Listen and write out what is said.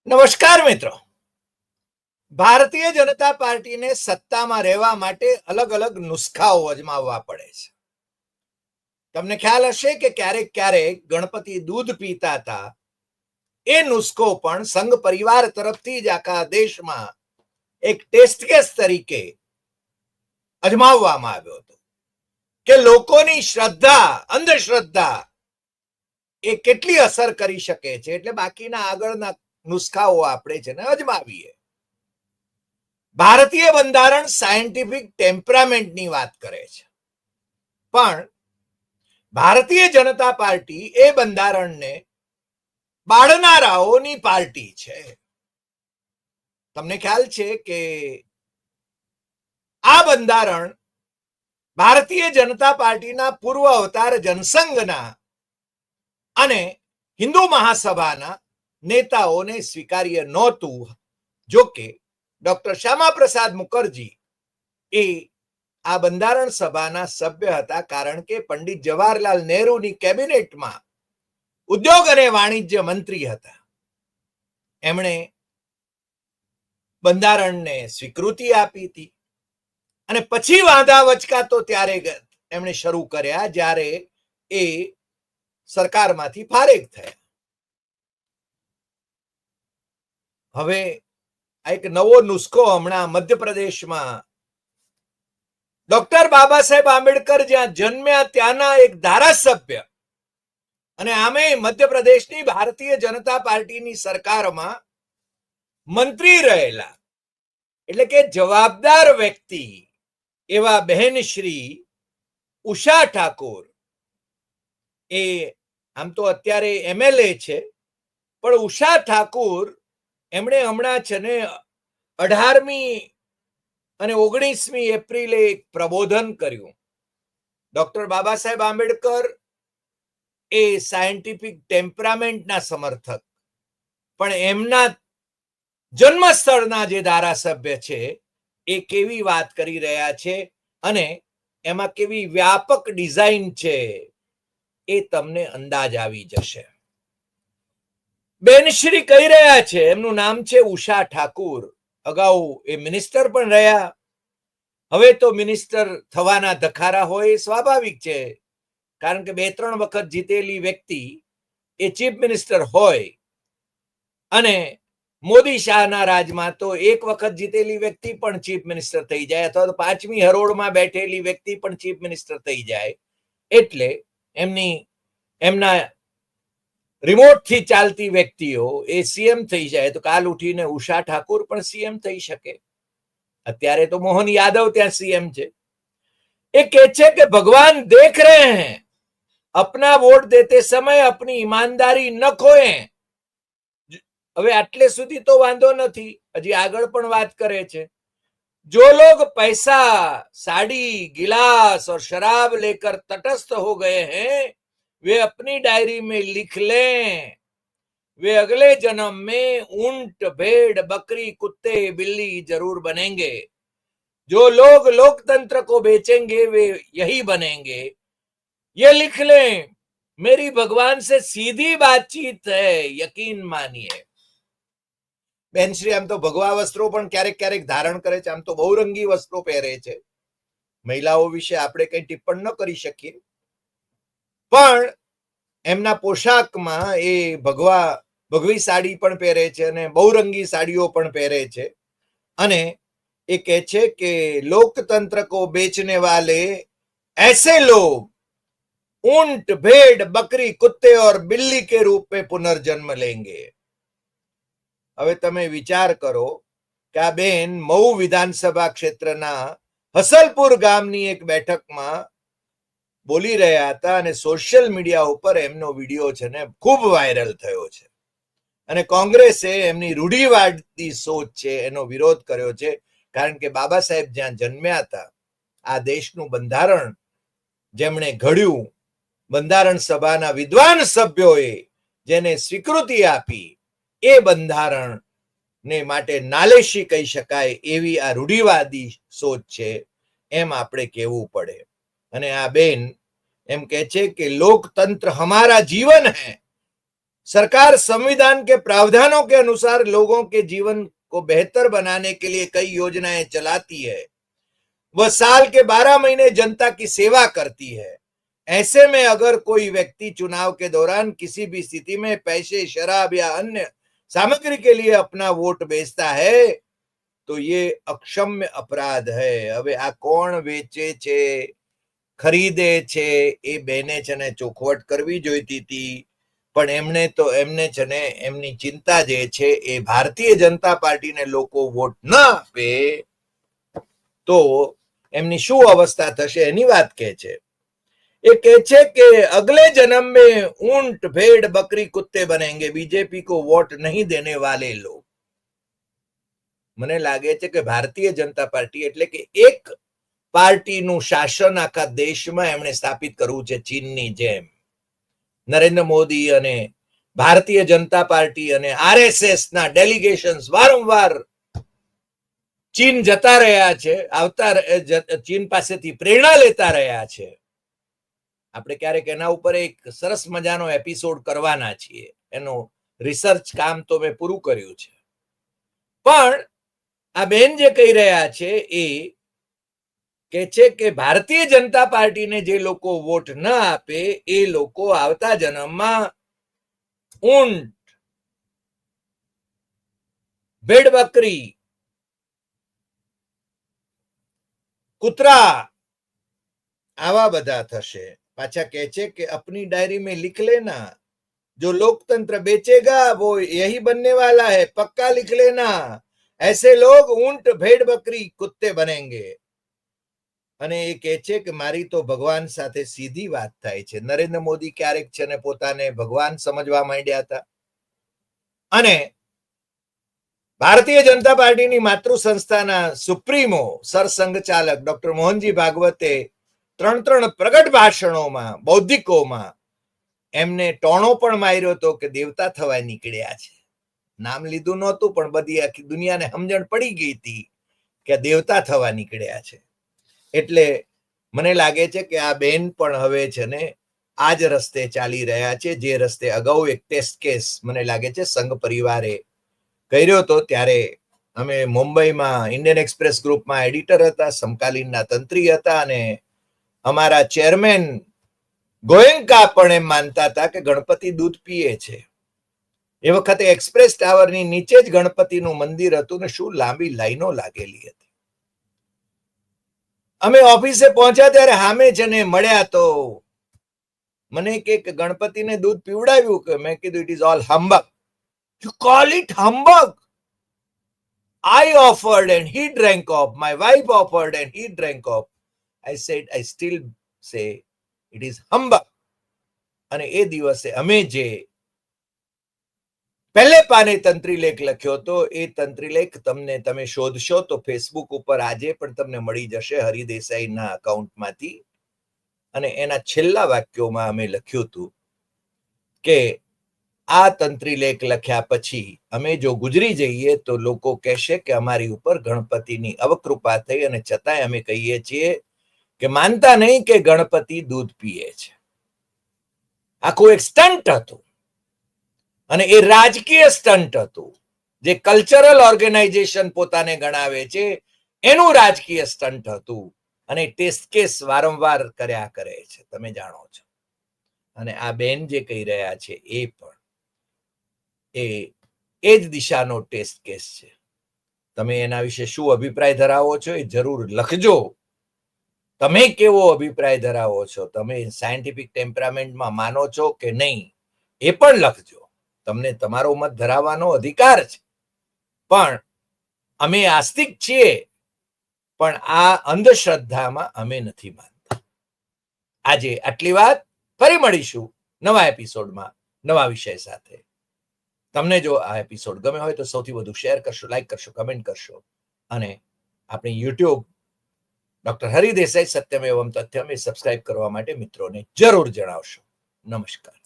નમસ્કાર મિત્રો. ભારતીય જનતા પાર્ટીને સત્તામાં રહેવા માટે અલગ અલગ નુસ્ખાઓ અજમાવવા પડે છે. તમને ખ્યાલ હશે કે ક્યારેક ક્યારેક ગણપતિ દૂધ પીતા હતા, એ નુસ્ખો પણ સંઘ પરિવાર તરફથી જ આખા દેશમાં એક ટેસ્ટ કેસ તરીકે અજમાવવામાં આવ્યો હતો કે લોકોની શ્રદ્ધા, અંધશ્રદ્ધા એ કેટલી અસર કરી શકે છે. એટલે બાકીના આગળના નુસ્ખાઓ આપણે છે ને અજમાવીએ. ભારતીય બંધારણ સાયન્ટિફિક ટેમ્પરામેન્ટની વાત કરે છે, પણ ભારતીય જનતા પાર્ટી એ બંધારણને બાળનારાઓની પાર્ટી છે. તમને ખ્યાલ છે કે આ બંધારણ ભારતીય જનતા પાર્ટીના પૂર્વ અવતાર જનસંઘના અને હિન્દુ મહાસભાના નેતાઓને સ્વીકાર્ય નહોતું. જો કે ડોક્ટર શ્યામા પ્રસાદ મુખર્જી એ આ બંધારણ સભાના સભ્ય હતા, કારણ કે પંડિત જવાહરલાલ નહેરુની કેબિનેટમાં ઉદ્યોગ અને વાણિજ્ય મંત્રી હતા. એમણે બંધારણને સ્વીકૃતિ આપી હતી અને પછી વાંધા વચકાતો ત્યારે એમણે શરૂ કર્યા જ્યારે એ સરકારમાંથી ફારેક થયા. હવે આ એક નવો નુસ્ખો હમણાં મધ્યપ્રદેશમાં ડોક્ટર બાબા સાહેબ આંબેડકર જ્યાં જન્મ્યા ત્યાંના એક ધારાસભ્ય અને આમે મધ્યપ્રદેશની ભારતીય જનતા પાર્ટીની સરકારમાં મંત્રી રહેલા, એટલે કે જવાબદાર વ્યક્તિ એવા બહેન શ્રી ઉષા ઠાકુર, એ આમ તો અત્યારે એમએલએ છે, પણ ઉષા ઠાકુર એમણે હમણાં છે ને 18મી અને 19મી એપ્રિલે એક પ્રબોધન કર્યું. ડોક્ટર બાબા સાહેબ આંબેડકર એ સાયન્ટિફિક ટેમ્પરામેન્ટના સમર્થક, પણ એમના જન્મસ્થળના જે ધારાસભ્ય છે એ કેવી વાત કરી રહ્યા છે અને એમાં કેવી વ્યાપક ડિઝાઇન છે એ તમને અંદાજ આવી જશે. બેનશ્રી કહી રહ્યા છે, એમનું નામ છે ઉષા ઠાકુર. અગાઉ એ મિનિસ્ટર પણ રહ્યા. હવે તો મિનિસ્ટર થવાના ધખારા હોય એ સ્વાભાવિક છે, કારણ કે 2-3 વખત જીતેલી વ્યક્તિ એ ચીફ મિનિસ્ટર હોય, અને મોદી શાહના રાજમાં તો એક વખત જીતેલી વ્યક્તિ પણ ચીફ મિનિસ્ટર થઈ જાય, અથવા તો 5મી હરોળમાં બેઠેલી વ્યક્તિ પણ ચીફ મિનિસ્ટર થઈ જાય. એટલે એમના રિમોટથી ચાલતી વ્યક્તિઓ એ સીએમ થઈ જાય તો કાલ ઉઠીને ઉષા ઠાકુર પણ સીએમ થઈ શકે. અત્યારે તો મોહન યાદવ ત્યાં સીએમ છે. એ કહે છે કે ભગવાન દેખ રહે हैं, अपना वोट देते समय अपनी ईमानदारी न खोएं. હવે આટલે સુધી તો વાંધો નથી, હજી આગળ પણ વાત કરે છે. जो लोग पैसा, साड़ी, गिलास और शराब लेकर तटस्थ हो गए हैं, वे अपनी डायरी में लिख लें, वे अगले जन्म में ऊंट, भेड़, बकरी, कुत्ते, बिल्ली जरूर बनेंगे. जो लोग लोकतंत्र को बेचेंगे वे यही बनेंगे. ये लिख लें, मेरी भगवान से सीधी बातचीत है, यकीन मानिए. બેનશ્રી આમ તો ભગવા વસ્ત્રો પણ ક્યારેક ક્યારેક ધારણ કરે છે. આમ તો બહુરંગી વસ્ત્રો પહેરે છે. મહિલાઓ વિશે આપણે કઈ ટિપ્પણ ન કરી શકીએ, પણ એમના પોશાકમાં એ ભગવી સાડી પણ પહેરે છે અને બહુરંગી સાડીઓ પણ પહેરે છે. અને એ કહે છે કે લોકતંત્ર કો બેચને વાલે ऐसे लोग ऊंट, भेड़, बकरी, कुत्ते और बिल्ली के रूप में पुनर्जन्म लेंगे. હવે તમે વિચાર કરો કે આ બેન મહુ વિધાનસભા ક્ષેત્રના હસલપુર ગામની એક બેઠકમાં બોલી રહ્યા હતા અને સોશિયલ મીડિયા ઉપર એમનો વિડીયો છે ને ખૂબ વાયરલ થયો છે. અને કોંગ્રેસે એમની રૂઢિવાદી સોચ છે એનો વિરોધ કર્યો છે, કારણ કે બાબા સાહેબ જ્યાં જન્મ્યા હતા, આ દેશનું બંધારણ જેમણે ઘડ્યું, બંધારણ સભાના વિદ્વાન સભ્યોએ જેને સ્વીકૃતિ આપી, એ બંધારણ ને માટે નાલેશી કહી શકાય એવી આ રૂઢિવાદી સોચ છે, એમ આપણે કહેવું પડે. અને આ બેન એમ કહે છે કે લોકતંત્ર હમારા જીવન હૈ, सरकार संविधान के प्रावधानों के अनुसार लोगों के जीवन को बेहतर बनाने के लिए कई योजनाएं चलाती है। वह साल के 12 महीने जनता की सेवा करती है। ऐसे में अगर कोई व्यक्ति चुनाव के दौरान किसी भी स्थिति में पैसे, शराब या अन्य सामग्री के लिए अपना वोट बेचता है तो ये अक्षम्य अपराध है। હવે આ કોણ વેચે છે, ખરીદે છે, એ બેને છે ને ચોખવટ કરવી જોઈતી હતી, પણ એમને છે ને એમની ચિંતા જે છે એ ભારતીય જનતા પાર્ટીને લોકો વોટ ન આપે તો એમની શું અવસ્થા થશે એની વાત કહે છે। ये कहे कि अगले जन्म में ऊंट, भेड़, बकरी, कुत्ते बनेंगे बीजेपी को वोट नहीं देने वाले लोग। મને લાગે છે કે ભારતીય જનતા પાર્ટી એટલે કે એક પાર્ટીનું શાસન આખા દેશમાં એમણે સ્થાપિત કરવું છે ચીનની જેમ। નરેન્દ્ર મોદી અને ભારતીય જનતા પાર્ટી અને આરએસએસ ના ડેલિગેશન્સ વારંવાર ચીન જતા રહ્યા છે, આવતા ચીન પાસેથી પ્રેરણા લેતા રહ્યા છે। આપણે ક્યારેક એના ઉપર એક સરસ મજાનો એપિસોડ કરવાના છીએ, એનો રિસર્ચ કામ તો મેં પૂરું કર્યું છે। પણ આ બેન જે કહી રહ્યા છે એ કે છે કે ભારતીય જનતા પાર્ટીને જે લોકો વોટ ન આપે એ લોકો આવતા જન્મમાં ઊંટ, भेड़ बकरी, कुतरा आवा बधा थशे। पाछा कहे छे कि अपनी डायरी में लिख लेना, जो लोकतंत्र बेचेगा वो यही बनने वाला है, पक्का लिख लेना। ऐसे लोग ऊंट, भेड़ बकरी, कुत्ते बनेंगे। અને એ કહે છે કે મારી તો ભગવાન સાથે સીધી વાત થાય છે। નરેન્દ્ર મોદી ક્યારેક છે ને પોતાને ભગવાન સમજવા માંડ્યા હતા અને ભારતીય જનતા પાર્ટીની માતૃ સંસ્થાના સુપ્રીમો સરસંઘચાલક ડોક્ટર મોહનજી ભાગવતે ત્રણ પ્રગટ ભાષણોમાં બૌદ્ધિકોમાં એમને ટોણો પણ માર્યો હતો કે દેવતા થવા નીકળ્યા છે। નામ લીધું નહોતું પણ બધી આખી દુનિયાને સમજણ પડી ગઈ હતી કે દેવતા થવા નીકળ્યા છે। એટલે મને લાગે છે કે આ બેન પણ હવે છે ને આ જ રસ્તે ચાલી રહ્યા છે જે રસ્તે અગાઉ એક ટેસ્ટ કેસ મને લાગે છે સંઘ પરિવારે કર્યો હતો। ત્યારે અમે મુંબઈમાં ઇન્ડિયન એક્સપ્રેસ ગ્રુપમાં એડિટર હતા, સમકાલીનના તંત્રી હતા અને અમારા ચેરમેન ગોયંકા પણ એમ માનતા હતા કે ગણપતિ દૂધ પીએ છે। એ વખતે એક્સપ્રેસ ટાવરની નીચે જ ગણપતિનું મંદિર હતું ને શું લાંબી લાઈનો લાગેલી હતી। અમે ઓફિસે પહોંચ્યા ત્યારે સામે છે ને મળ્યા તો મને કે ગણપતિને દૂધ પીવડાવ્યું કે મેં કીધું it is all humbug. You call it humbug? I offered and he drank off. My wife offered and he drank off. I said, I still say it is humbug. અને એ દિવસે અમે જે પહેલે પાને તંત્રીલેખ લખ્યો હતો એ તંત્રીલેખ તમે શોધશો તો ફેસબુક ઉપર આજે પણ તમને મળી જશે હરિદેસાઈના અકાઉન્ટમાંથી। અને એના છેલ્લા વાક્યોમાં અમે લખ્યું હતું કે આ તંત્રીલેખ લખ્યા પછી અમે જો ગુજરી જઈએ તો લોકો કહેશે કે અમારી ઉપર ગણપતિની અવકૃપા થઈ અને છતાંય અમે કહીએ છીએ કે માનતા નહીં કે ગણપતિ દૂધ પીએ છે। આખું એક સ્ટન્ટ હતું અને એ રાજકીય સ્ટન્ટ હતું જે કલ્ચરલ ઓર્ગેનાઇઝેશન પોતાને ગણાવે છે એનું રાજકીય સ્ટન્ટ હતું અને ટેસ્ટ કેસ વારંવાર કર્યા કરે છે તમે જાણો છો। અને આ બેન જે કહી રહ્યા છે એ પણ એ જ દિશાનો ટેસ્ટ કેસ છે। તમે એના વિશે શું અભિપ્રાય ધરાવો છો એ જરૂર લખજો। તમે કેવો અભિપ્રાય ધરાવો છો, તમે સાયન્ટિફિક ટેમ્પરામેન્ટમાં માનો છો કે નહીં એ પણ લખજો। તમને તમારો મત ધરાવવાનો અધિકાર છે પણ અમે આસ્તિક છીએ પણ આ અંધશ્રદ્ધામાં અમે નથી માનતા। આજે આટલી વાત, ફરી મળીશું નવા એપિસોડમાં નવા વિષય સાથે। તમને જો આ એપિસોડ ગમે હોય તો સૌથી વધુ શેર કરશો, લાઈક કરશો, કમેન્ટ કરશો અને આપણી યુટ્યુબ ડોક્ટર હરિદેસાઈ સત્યમ એવમ તથ્યમ એ સબસ્ક્રાઇબ કરવા માટે મિત્રોને જરૂર જણાવશો। નમસ્કાર।